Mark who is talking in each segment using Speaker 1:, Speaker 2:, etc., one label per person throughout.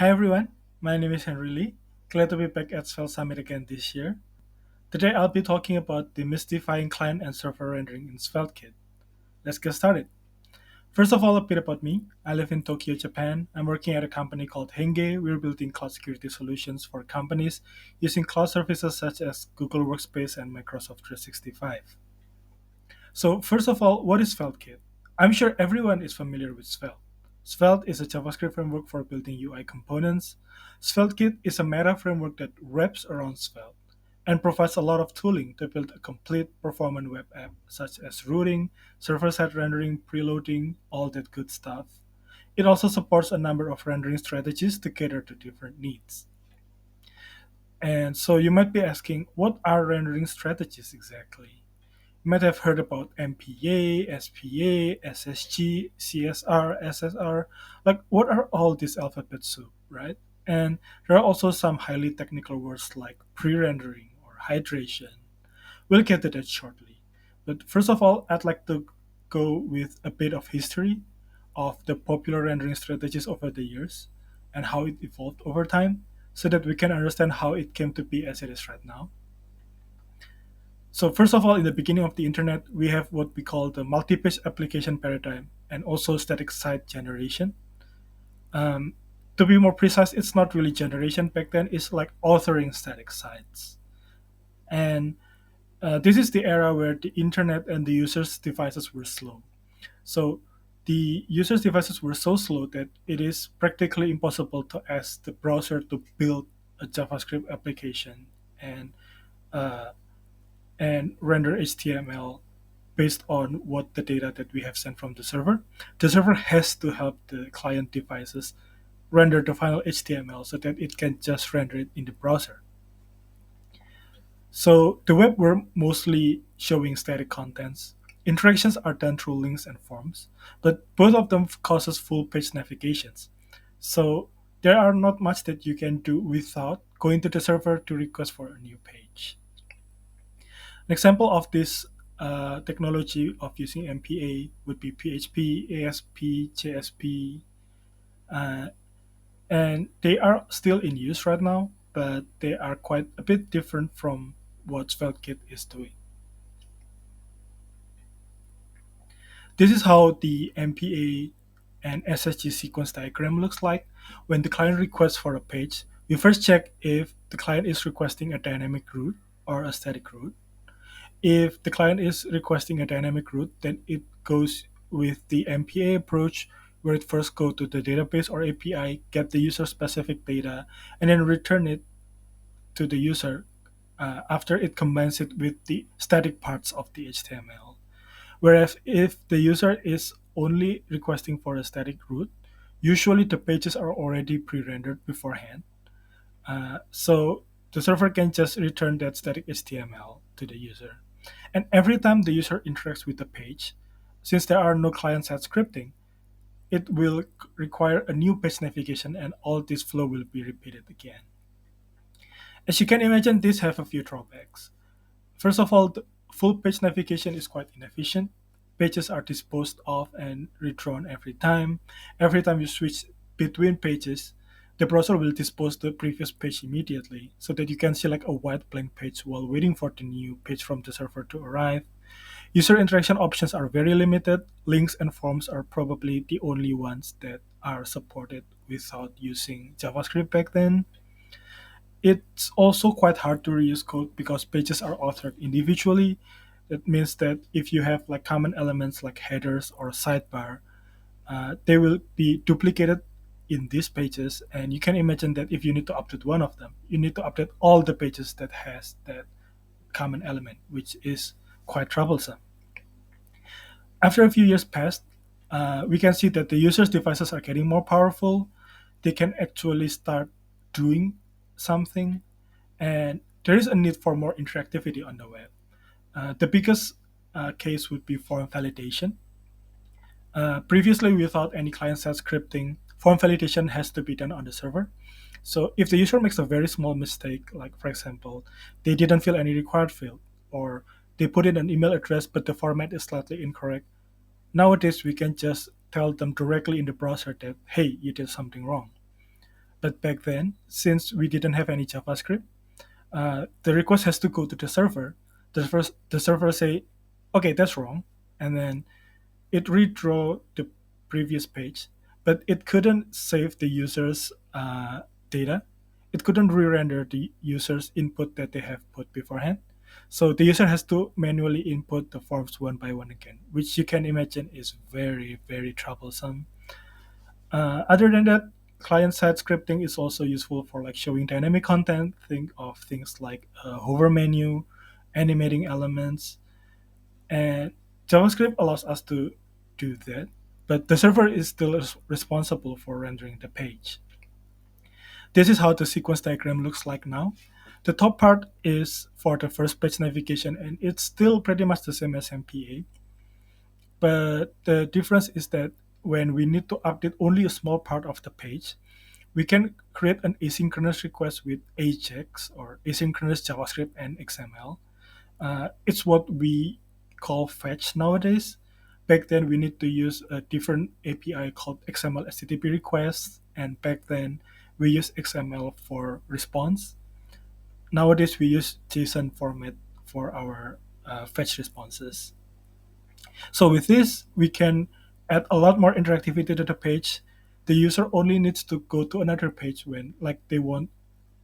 Speaker 1: Hi everyone, my name is Henry Lee. Glad to be back at Svelte Summit again this year. Today I'll be talking about demystifying client and server rendering in SvelteKit. Let's get started. First of all, a bit about me. I live in Tokyo, Japan. I'm working at a company called Henge. We're building cloud security solutions for companies using cloud services such as Google Workspace and Microsoft 365. So, first of all, what is SvelteKit? I'm sure everyone is familiar with Svelte. Svelte is a JavaScript framework for building UI components. SvelteKit is a meta framework that wraps around Svelte and provides a lot of tooling to build a complete performant web app, such as routing, server-side rendering, preloading, all that good stuff. It also supports a number of rendering strategies to cater to different needs. And so you might be asking, what are rendering strategies exactly? You might have heard about MPA, SPA, SSG, CSR, SSR. Like, what are all these alphabet soup, right? And there are also some highly technical words like pre-rendering or hydration. We'll get to that shortly. But first of all, I'd like to go with a bit of history of the popular rendering strategies over the years and how it evolved over time so that we can understand how it came to be as it is right now. So first of all, in the beginning of the internet, we have what we call the multi-page application paradigm and also static site generation. Um, to be more precise, it's not really generation back then, it's like authoring static sites. And this is the era where the internet and the user's devices were slow. So the user's devices were so slow that it is practically impossible to ask the browser to build a JavaScript application and uh, render HTML based on what the data that we have sent from the server. The server has to help the client devices render the final HTML so that it can just render it in the browser. So the web were mostly showing static contents. Interactions are done through links and forms, but both of them causes full page navigations. So there are not much that you can do without going to the server to request for a new page. An example of this technology of using MPA would be PHP, ASP, JSP, uh, and they are still in use right now, but they are quite a bit different from what SvelteKit is doing. This is how the MPA and SSG sequence diagram looks like. When the client requests for a page, we first check if the client is requesting a dynamic route or a static route. If the client is requesting a dynamic route, then it goes with the MPA approach, where it first go to the database or API, get the user specific data, and then return it to the user after it combines it with the static parts of the HTML. Whereas if the user is only requesting for a static route, usually the pages are already pre-rendered beforehand. So the server can just return that static HTML to the user. And every time the user interacts with the page, since there are no client-side scripting, it will require a new page navigation and all this flow will be repeated again. As you can imagine, these have a few drawbacks. First of all, the full page navigation is quite inefficient. Pages are disposed of and redrawn every time. Every time you switch between pages, the browser will dispose the previous page immediately so that you can see like a white blank page while waiting for the new page from the server to arrive. User interaction options are very limited. Links and forms are probably the only ones that are supported without using JavaScript back then. It's also quite hard to reuse code because pages are authored individually. That means that if you have like common elements like headers or sidebar, they will be duplicated in these pages. And you can imagine that if you need to update one of them, you need to update all the pages that has that common element, which is quite troublesome. After a few years passed, we can see that the user's devices are getting more powerful. They can actually start doing something, and there is a need for more interactivity on the web. The biggest case would be form validation. Previously, without any client-side scripting, form validation has to be done on the server. So if the user makes a very small mistake, like for example, they didn't fill any required field, or they put in an email address but the format is slightly incorrect, nowadays we can just tell them directly in the browser that, hey, you did something wrong. But back then, since we didn't have any JavaScript, the request has to go to the server. The server say, okay, that's wrong, and then it redraw the previous page, but it couldn't save the user's data. It couldn't re-render the user's input that they have put beforehand. So the user has to manually input the forms one by one again, which you can imagine is very, very troublesome. Other than that, client-side scripting is also useful for like showing dynamic content. Think of things like a hover menu, animating elements, and JavaScript allows us to do that, but the server is still responsible for rendering the page. This is how the sequence diagram looks like now. The top part is for the first page navigation, and it's still pretty much the same as MPA. But the difference is that when we need to update only a small part of the page, we can create an asynchronous request with AJAX or asynchronous JavaScript and XML. It's what we call fetch nowadays. Back then, we need to use a different API called XML HTTP request, and back then we use XML for response. Nowadays, we use JSON format for our fetch responses. So with this, we can add a lot more interactivity to the page. The user only needs to go to another page when like they want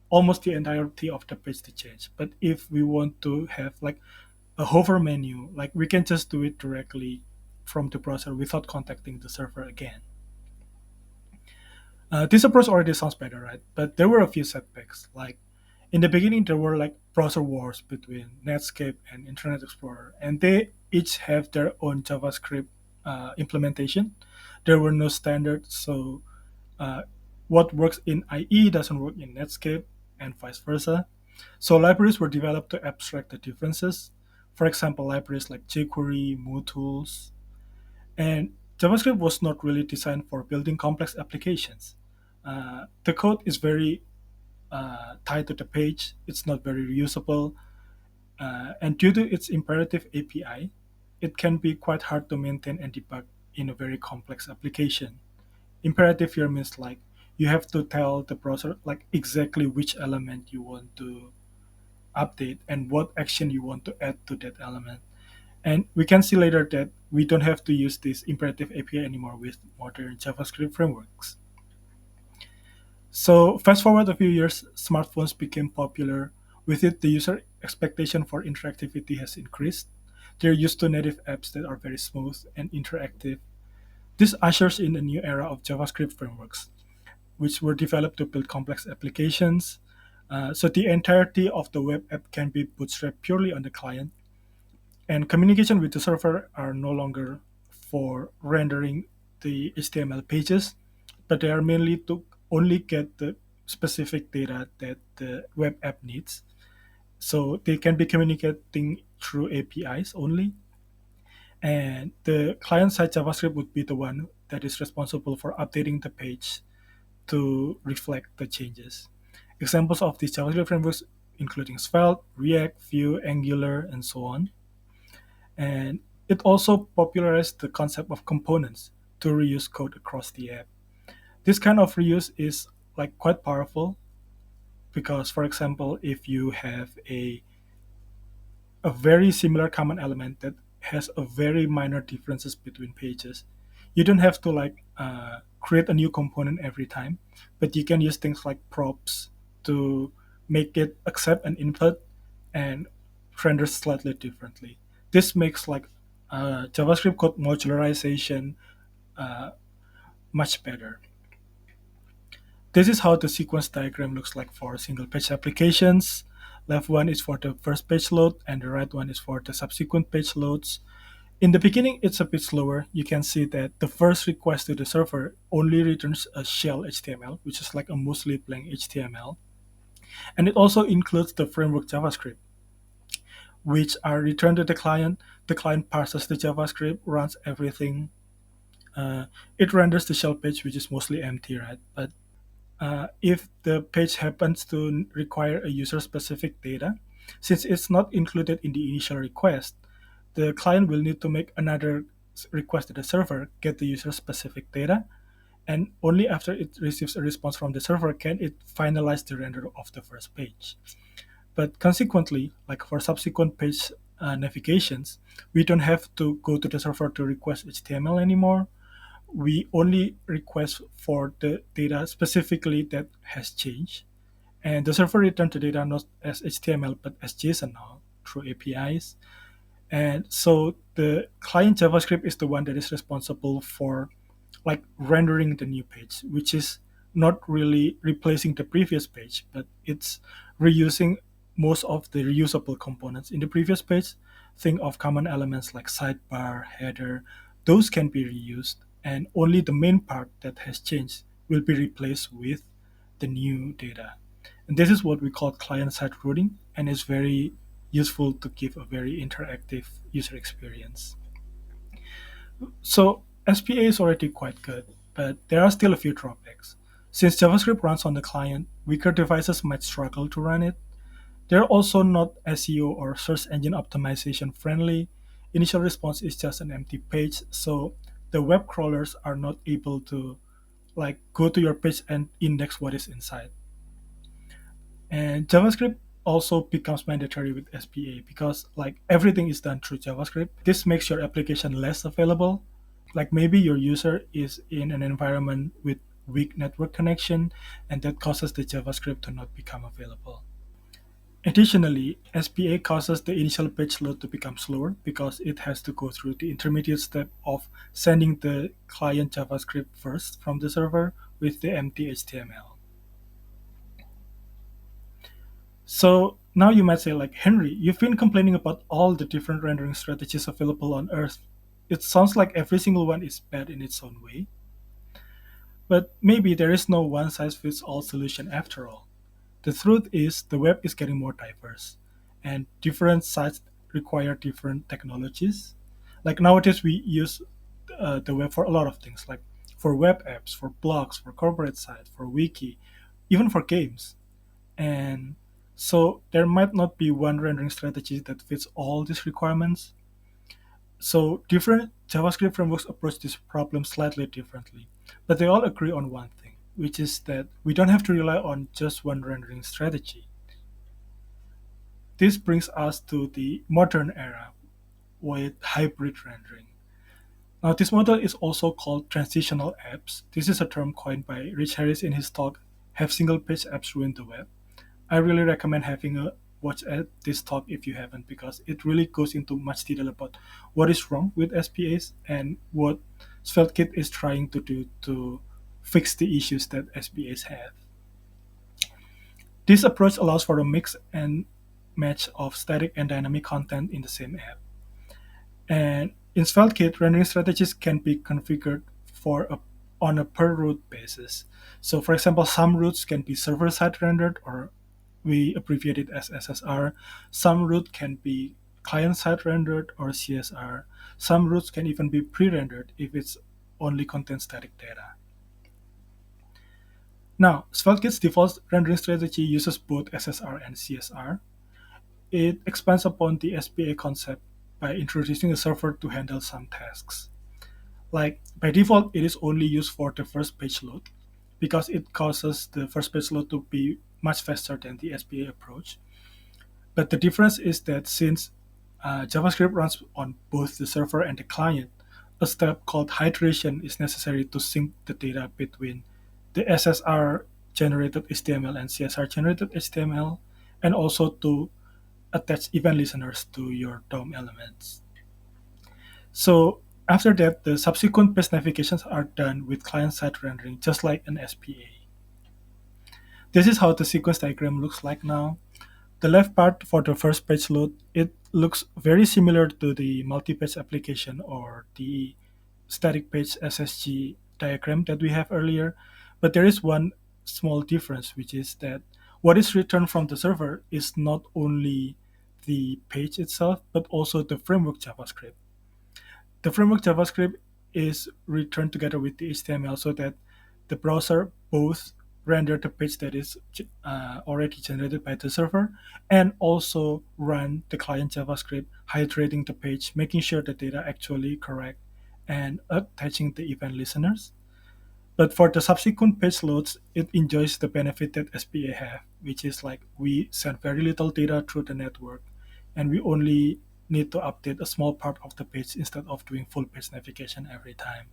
Speaker 1: almost the entirety of the page to change. But if we want to have like a hover menu, like we can just do it directly from the browser without contacting the server again. This approach already sounds better, right? But there were a few setbacks. Like in the beginning, there were like browser wars between Netscape and Internet Explorer, and they each have their own JavaScript implementation. There were no standards, so uh, what works in IE doesn't work in Netscape, and vice versa. So libraries were developed to abstract the differences. For example, libraries like jQuery, MooTools, and JavaScript was not really designed for building complex applications. The code is very tied to the page. It's not very reusable, and due to its imperative API, it can be quite hard to maintain and debug in a very complex application. Imperative here means like you have to tell the browser like exactly which element you want to update and what action you want to add to that element. And we can see later that we don't have to use this imperative API anymore with modern JavaScript frameworks. So fast forward a few years, smartphones became popular. With it, the user expectation for interactivity has increased. They're used to native apps that are very smooth and interactive. This ushers in a new era of JavaScript frameworks, which were developed to build complex applications. So the entirety of the web app can be bootstrapped purely on the client, and communication with the server are no longer for rendering the HTML pages, but they are mainly to only get the specific data that the web app needs. So they can be communicating through APIs only, and the client side JavaScript would be the one that is responsible for updating the page to reflect the changes. Examples of these JavaScript frameworks including Svelte, React, Vue, Angular, and so on. And it also popularized the concept of components to reuse code across the app. This kind of reuse is like quite powerful because, for example, if you have a very similar common element that has a very minor differences between pages, you don't have to like create a new component every time, but you can use things like props to make it accept an input and render slightly differently. This makes like JavaScript code modularization uh, much better. This is how the sequence diagram looks like for single page applications. Left one is for the first page load and the right one is for the subsequent page loads. In the beginning, it's a bit slower. You can see that the first request to the server only returns a shell HTML, which is like a mostly blank HTML. And it also includes the framework JavaScript, which are returned to the client. The client parses the JavaScript, runs everything. It renders the shell page, which is mostly empty, right? But if the page happens to require a user-specific data, since it's not included in the initial request, the client will need to make another request to the server, get the user-specific data, and only after it receives a response from the server can it finalize the render of the first page. But consequently, like for subsequent page navigations, we don't have to go to the server to request HTML anymore. We only request for the data specifically that has changed, and the server returns the data not as HTML but as JSON now through APIs. And so the client JavaScript is the one that is responsible for like rendering the new page, which is not really replacing the previous page, but it's reusing most of the reusable components in the previous page. Think of common elements like sidebar, header, those can be reused, and only the main part that has changed will be replaced with the new data. And this is what we call client-side routing, and it's very useful to give a very interactive user experience. So SPA is already quite good, but there are still a few drawbacks. Since JavaScript runs on the client, weaker devices might struggle to run it. They're also not SEO or search engine optimization friendly. Initial response is just an empty page, so the web crawlers are not able to like go to your page and index what is inside. And JavaScript also becomes mandatory with SPA because like everything is done through JavaScript. This makes your application less available. Like maybe your user is in an environment with weak network connection, and that causes the JavaScript to not become available. Additionally, SPA causes the initial page load to become slower because it has to go through the intermediate step of sending the client JavaScript first from the server with the empty HTML. So now you might say, like, Henry, you've been complaining about all the different rendering strategies available on Earth. It sounds like every single one is bad in its own way. But maybe there is no one size fits all solution after all. The truth is, the web is getting more diverse, and different sites require different technologies. Like nowadays, we use the web for a lot of things, like for web apps, for blogs, for corporate sites, for wiki, even for games. And so there might not be one rendering strategy that fits all these requirements. So different JavaScript frameworks approach this problem slightly differently, but they all agree on one thing, which is that we don't have to rely on just one rendering strategy. This brings us to the modern era with hybrid rendering. Now, this model is also called transitional apps. This is a term coined by Rich Harris in his talk, Have Single Page Apps Ruin the Web? I really recommend having a watch at this talk if you haven't, because it really goes into much detail about what is wrong with SPAs and what SvelteKit is trying to do to fix the issues that SPAs have. This approach allows for a mix and match of static and dynamic content in the same app. And in SvelteKit, rendering strategies can be configured on a per route basis. So, for example, some routes can be server-side rendered, or we abbreviate it as SSR. Some route can be client-side rendered, or CSR. Some routes can even be pre-rendered if it's only contains static data. Now, SvelteKit's default rendering strategy uses both SSR and CSR. It expands upon the SPA concept by introducing a server to handle some tasks. Like by default, it is only used for the first page load because it causes the first page load to be much faster than the SPA approach. But the difference is that since JavaScript runs on both the server and the client, a step called hydration is necessary to sync the data between the SSR generated HTML and CSR generated HTML, and also to attach event listeners to your DOM elements. So after that, the subsequent page navigations are done with client-side rendering, just like an SPA. This is how the sequence diagram looks like now. The left part for the first page load, it looks very similar to the multi-page application or the static page SSG diagram that we have earlier, but there is one small difference, which is that what is returned from the server is not only the page itself, but also the framework JavaScript. The framework JavaScript is returned together with the HTML so that the browser both render the page that is already generated by the server and also run the client JavaScript, hydrating the page, making sure the data actually correct, and attaching the event listeners. But for the subsequent page loads, it enjoys the benefit that SPA have, which is like we send very little data through the network, and we only need to update a small part of the page instead of doing full page navigation every time.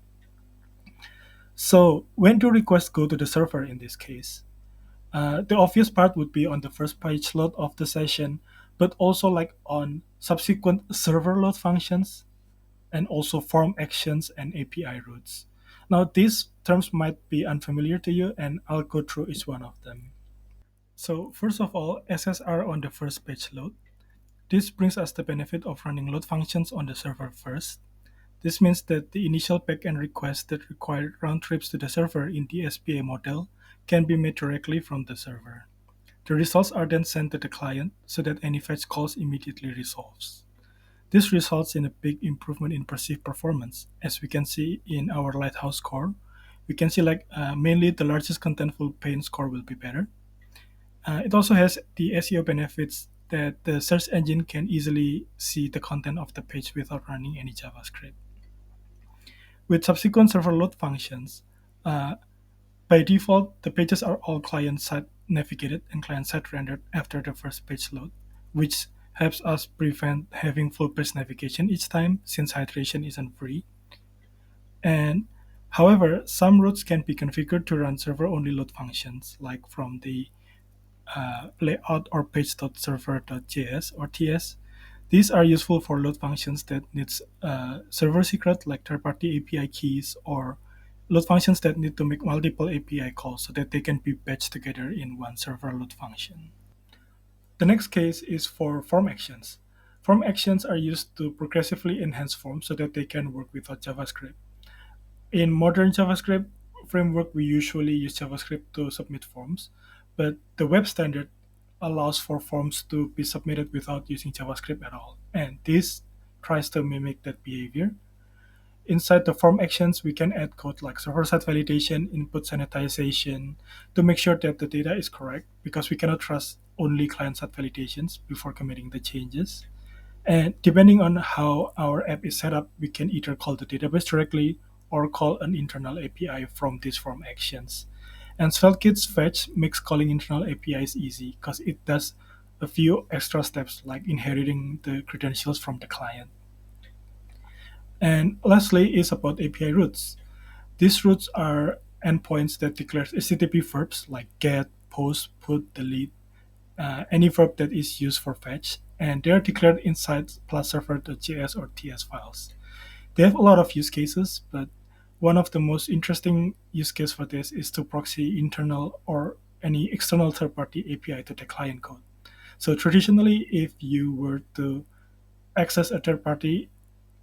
Speaker 1: So when do requests go to the server in this case? The obvious part would be on the first page load of the session, but also like on subsequent server load functions and also form actions and API routes. Now, these terms might be unfamiliar to you, and I'll go through each one of them. So, first of all, SSR on the first page load. This brings us the benefit of running load functions on the server first. This means that the initial backend requests that require round trips to the server in the SPA model can be made directly from the server. The results are then sent to the client so that any fetch calls immediately resolves. This results in a big improvement in perceived performance, as we can see in our Lighthouse score. We can see mainly the largest contentful pane score will be better. It also has the SEO benefits that the search engine can easily see the content of the page without running any JavaScript. With subsequent server load functions, uh, by default, the pages are all client-side navigated and client-side rendered after the first page load, which helps us prevent having full page navigation each time since hydration isn't free. And however, some routes can be configured to run server-only load functions, like from the layout or page.server.js or TS. These are useful for load functions that needs server secret like third-party API keys or load functions that need to make multiple API calls so that they can be batched together in one server load function. The next case is for form actions. Form actions are used to progressively enhance forms so that they can work without JavaScript. In modern JavaScript framework, we usually use JavaScript to submit forms, but the web standard allows for forms to be submitted without using JavaScript at all. And this tries to mimic that behavior. Inside the form actions, we can add code like server-side validation, input sanitization to make sure that the data is correct because we cannot trust only client-side validations before committing the changes. And depending on how our app is set up, we can either call the database directly or call an internal API from these form actions. And SvelteKit's fetch makes calling internal APIs easy because it does a few extra steps like inheriting the credentials from the client. And lastly is about API routes. These routes are endpoints that declare HTTP verbs like get, post, put, delete, any verb that is used for fetch, and they are declared inside plus server.js or TS files. They have a lot of use cases, but one of the most interesting use case for this is to proxy internal or any external third-party API to the client code. So traditionally, if you were to access a third-party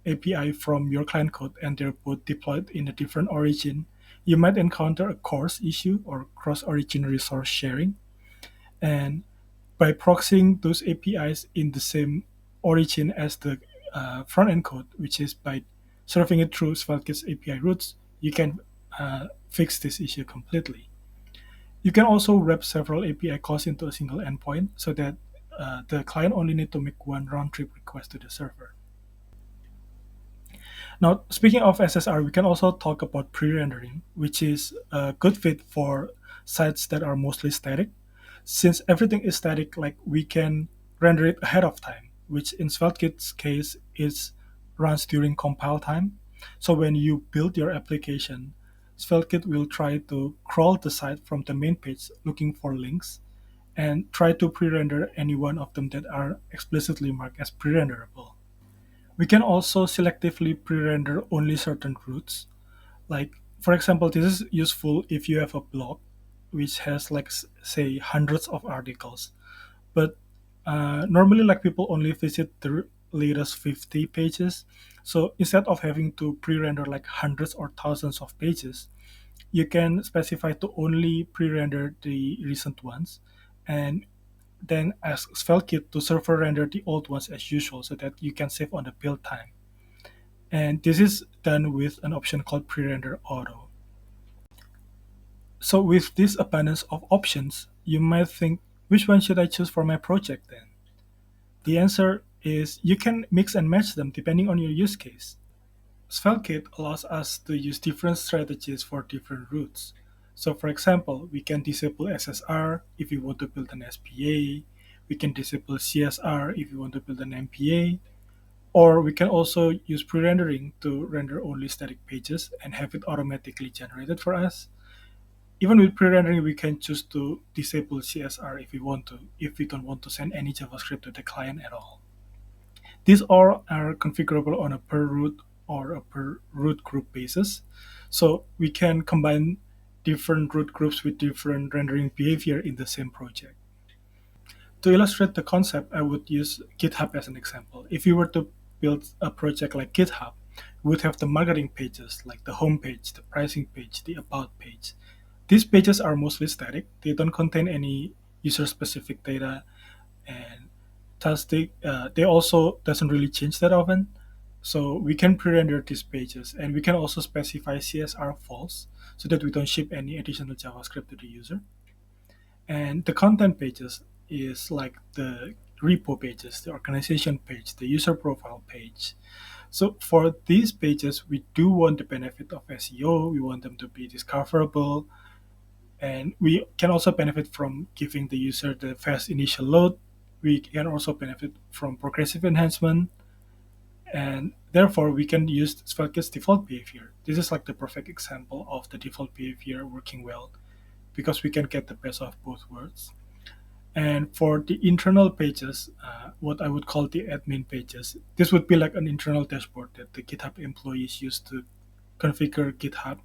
Speaker 1: API from your client code and they're both deployed in a different origin, you might encounter a CORS issue or cross-origin resource sharing. And by proxying those APIs in the same origin as the front-end code, which is by serving it through SvelteKit's API routes, you can fix this issue completely. You can also wrap several API calls into a single endpoint so that the client only need to make one round-trip request to the server. Now, speaking of SSR, we can also talk about pre-rendering, which is a good fit for sites that are mostly static. Since everything is static, like we can render it ahead of time, which in SvelteKit's case is runs during compile time. So when you build your application, SvelteKit will try to crawl the site from the main page looking for links and try to pre-render any one of them that are explicitly marked as pre-renderable. We can also selectively pre-render only certain routes. Like, for example, this is useful if you have a blog which has like say hundreds of articles, but normally like people only visit the latest 50 pages. So instead of having to pre-render like hundreds or thousands of pages, you can specify to only pre-render the recent ones and then ask SvelteKit to server render the old ones as usual so that you can save on the build time. And this is done with an option called pre-render auto. So with this abundance of options, you might think, which one should I choose for my project then? The answer is you can mix and match them depending on your use case. SvelteKit allows us to use different strategies for different routes. So, for example, we can disable SSR if we want to build an SPA, we can disable CSR if we want to build an MPA, or we can also use pre-rendering to render only static pages and have it automatically generated for us. Even with pre-rendering, we can choose to disable CSR if we want to, if we don't want to send any JavaScript to the client at all. These all are configurable on a per root or a per root group basis. So we can combine different root groups with different rendering behavior in the same project. To illustrate the concept, I would use GitHub as an example. If you were to build a project like GitHub, we would have the marketing pages like the home page, the pricing page, the about page. These pages are mostly static. They don't contain any user-specific data, and thus they also doesn't really change that often. So we can pre-render these pages, and we can also specify CSR false so that we don't ship any additional JavaScript to the user. And the content pages is like the repo pages, the organization page, the user profile page. So for these pages, we do want the benefit of SEO. We want them to be discoverable, and we can also benefit from giving the user the fast initial load. We can also benefit from progressive enhancement, and therefore we can use SvelteKit's default behavior. This is like the perfect example of the default behavior working well because we can get the best of both worlds. And for the internal pages, what I would call the admin pages, this would be like an internal dashboard that the GitHub employees use to configure GitHub.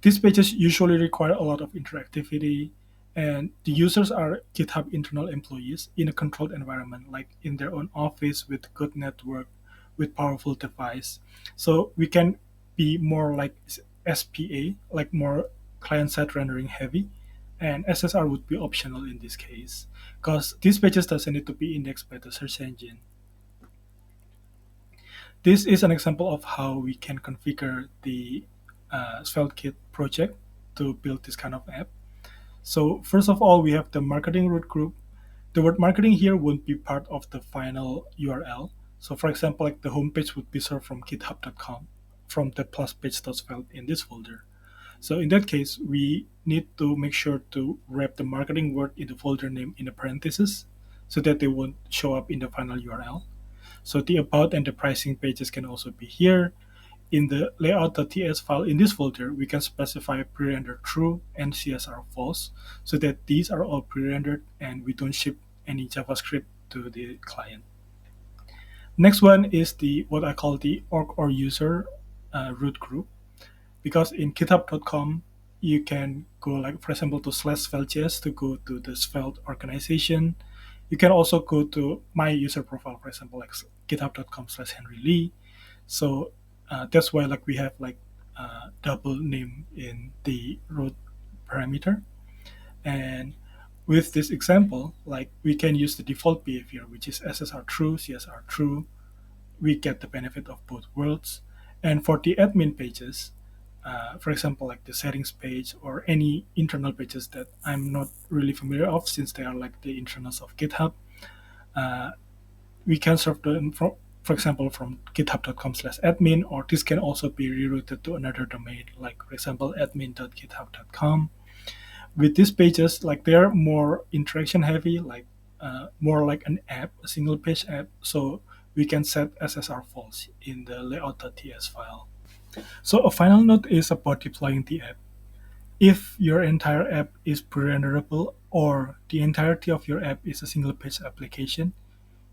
Speaker 1: These pages usually require a lot of interactivity, and the users are GitHub internal employees in a controlled environment, like in their own office with good network, with powerful device. So we can be more like SPA, like more client-side rendering heavy, and SSR would be optional in this case, because these pages doesn't need to be indexed by the search engine. This is an example of how we can configure the SvelteKit project to build this kind of app. So first of all, we have the marketing root group. The word marketing here won't be part of the final URL. So for example, like the homepage would be served from github.com from the plus page.svelte in this folder. So in that case, we need to make sure to wrap the marketing word in the folder name in the parentheses so that they won't show up in the final URL. So the about and the pricing pages can also be here. In the layout.ts file in this folder, we can specify pre-render true and CSR false so that these are all pre-rendered and we don't ship any JavaScript to the client. Next one is the what I call the org or user root group, because in github.com you can go like for example to /svelte.js to go to the Svelte organization. You can also go to my user profile, for example, like github.com/Henry Lee. So that's why like we have like double name in the root parameter. And with this example, like we can use the default behavior, which is SSR true, CSR true. We get the benefit of both worlds. And for the admin pages, for example, like the settings page or any internal pages that I'm not really familiar of since they are like the internals of GitHub, uh, we can serve them from, for example, from github.com/admin, or this can also be rerouted to another domain, like for example, admin.github.com. With these pages, like they're more interaction heavy, like more like an app, a single page app. So we can set SSR false in the layout.ts file. So a final note is about deploying the app. If your entire app is pre-renderable or the entirety of your app is a single page application,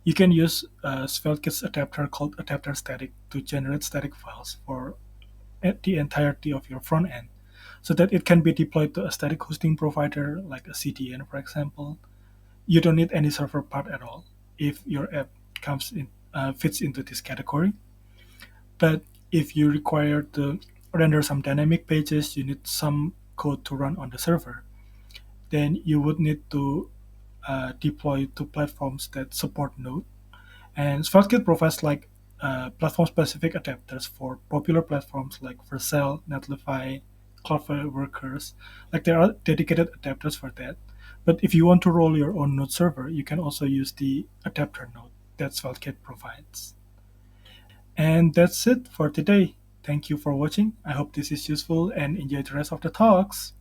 Speaker 1: you can use SvelteKit's adapter called adapter static to generate static files for the entirety of your front end so that it can be deployed to a static hosting provider like a CDN, for example. You don't need any server part at all if your app fits into this category. But if you require to render some dynamic pages, you need some code to run on the server, then you would need to deploy to platforms that support Node. And SvelteKit provides like platform-specific adapters for popular platforms like Vercel, Netlify, Cloudflare Workers. Like there are dedicated adapters for that. But if you want to roll your own Node server, you can also use the adapter node that SvelteKit provides. And that's it for today. Thank you for watching. I hope this is useful and enjoy the rest of the talks.